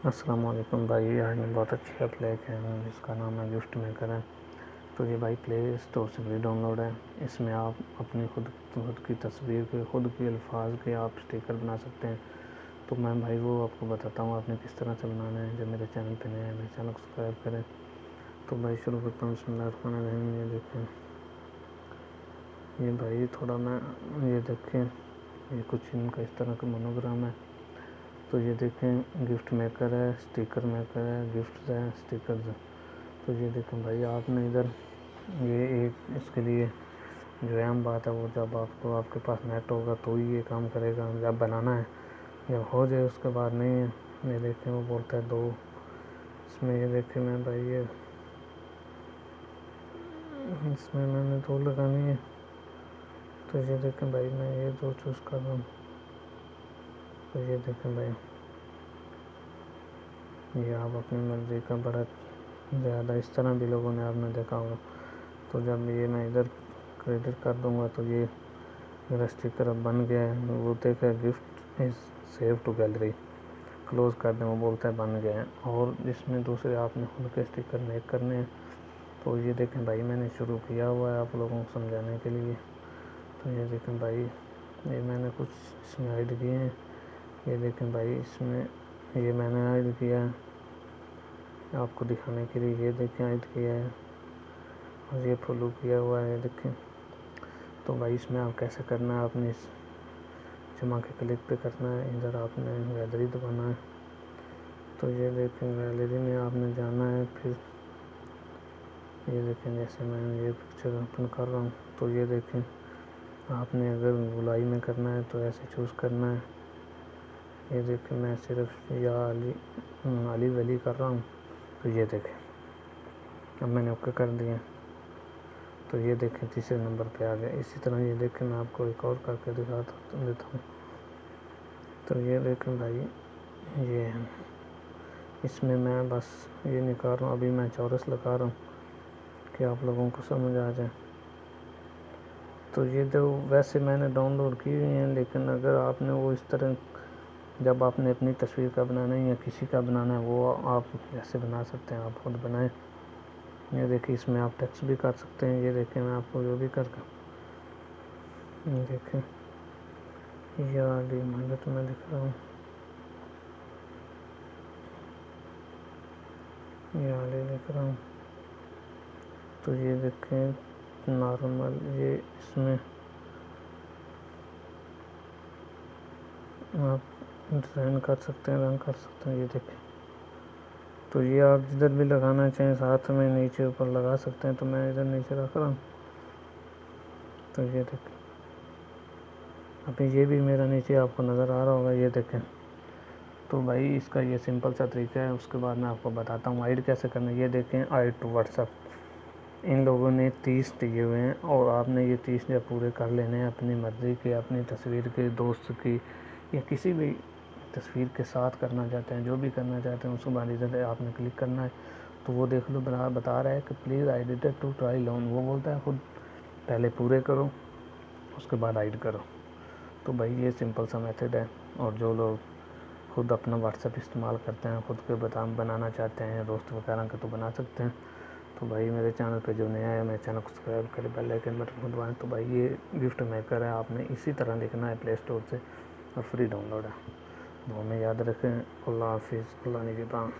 अस्सलाम वालेकुम भाई। आज मैं बहुत अच्छी ऐप लेके आया हूँ जिसका नाम है गिफ्ट मेकर है। तो ये भाई प्ले स्टोर से फ्री डाउनलोड है। इसमें आप अपनी खुद की तस्वीर के खुद के अल्फाज के आप स्टिकर बना सकते हैं। तो मैं भाई वो आपको बताता हूँ आपने किस तरह से बनाना है। जब मेरे चैनल पे नए हैं मेरे चैनल को सब्सक्राइब करें। तो भाई शुरू करता हूँ। बिस्मिल्लाहिर्रहमानिर्रहीम। ये देखें, ये भाई थोड़ा मैं ये देखें, ये कुछ इनका इस तरह का मोनोग्राम है। तो ये देखें, गिफ्ट मेकर है, स्टिकर मेकर है, गिफ्ट है, स्टिकर्स है। तो ये देखें भाई, आपने इधर ये एक इसके लिए जो अहम बात है वो जब आपको आपके पास नेट होगा तो ही ये काम करेगा। जब बनाना है, जब हो जाए उसके बाद नहीं है। ये देखें, वो बोलता है दो। इसमें ये देखें मैं भाई ये इसमें मैंने दो लगानी है। तो ये देखें भाई, मैं ये दो चूज़ कर रहा हूँ। तो ये देखें भाई, ये आप अपनी मर्ज़ी का बड़ा ज़्यादा इस तरह भी लोगों ने आपने देखा होगा। तो जब ये मैं इधर क्रेडिट कर दूंगा तो ये मेरा स्टिकर अब बन गया है। वो देखा gift is save to gallery, close कर दें, वो बोलता है बन गया है। और जिसमें दूसरे आपने खुद के स्टिकर मेक करने हैं। तो ये देखें भाई, मैंने शुरू किया हुआ है आप लोगों को समझाने के लिए। तो ये देखें भाई, ये मैंने कुछ इसमें ऐड किए हैं। ये देखें भाई, इसमें ये मैंने ऐड किया है आपको दिखाने के लिए। ये देखें ऐड किया है और ये फॉलो किया हुआ है, देखें। तो भाई इसमें आप कैसे करना है, आपने इस जमा के क्लिक पे करना है, इधर आपने गैलरी दबाना है। तो ये देखें, गैलरी में आपने जाना है। फिर ये देखें, जैसे मैं ये पिक्चर ओपन कर रहा हूँ तो ये देखें, आपने अगर गुलाई में करना है तो ऐसे चूज़ करना है। ये देखें, मैं सिर्फ या अली वली कर रहा हूँ। तो ये देखें, अब मैंने ओके कर दिया। तो ये देखें तीसरे नंबर पे आ गया। इसी तरह ये देखें, मैं आपको एक और करके दिखाता देता हूँ। तो ये देखें भाई, ये है, इसमें मैं बस ये निकाल रहा हूँ। अभी मैं चौरस लगा रहा हूँ कि आप लोगों को समझ आ जाए। तो ये जो वैसे मैंने डाउनलोड की हुई हैं, लेकिन अगर आपने वो इस तरह जब आपने अपनी तस्वीर का बनाना है या किसी का बनाना है वो आप जैसे बना सकते हैं, आप खुद बनाएं। ये देखिए, इसमें आप टेक्स्ट भी कर सकते हैं। ये देखें, मैं आपको जो भी करके देखें, या अली मदद में दिख रहा हूँ, ये अली लिख रहा हूँ। तो ये देखें नॉर्मल, ये इसमें आप डिज़ाइन कर सकते हैं, रंग कर सकते हैं। ये देखें, तो ये आप जिधर भी लगाना चाहें, साथ में नीचे ऊपर लगा सकते हैं। तो मैं इधर नीचे रख रहा हूँ। तो ये देखें, अभी ये भी मेरा नीचे आपको नज़र आ रहा होगा। ये देखें, तो भाई इसका ये सिंपल सा तरीका है। उसके बाद मैं आपको बताता हूँ ऐड कैसे करना है। ये देखें, ऐड टू व्हाट्सएप, इन लोगों ने 30 दिए हुए हैं और आपने ये 30 जब पूरे कर लेने हैं अपनी मर्ज़ी के, अपनी तस्वीर के, दोस्त की या किसी भी तस्वीर के साथ करना चाहते हैं, जो भी करना चाहते हैं, उसके बाद इधर आपने क्लिक करना है। तो वो देख लो, बता रहा है कि please editor to try loan. वो बोलता है खुद पहले पूरे करो, उसके बाद ऐड करो। तो भाई ये सिंपल सा मेथड है। और जो लोग खुद अपना व्हाट्सएप इस्तेमाल करते हैं, खुद के बनाना चाहते हैं दोस्त वगैरह के, तो बना सकते हैं। तो भाई मेरे चैनल पे जो नया है, मेरे चैनल को सब्सक्राइब करें, बेल आइकन बटन को दबाएं। तो भाई ये गिफ्ट मेकर है, आपने इसी तरह लिखना है प्ले स्टोर से और फ्री डाउनलोड है। तो हमें याद रखें। अल्लाह हाफिज़, अल्लाह निगहबान।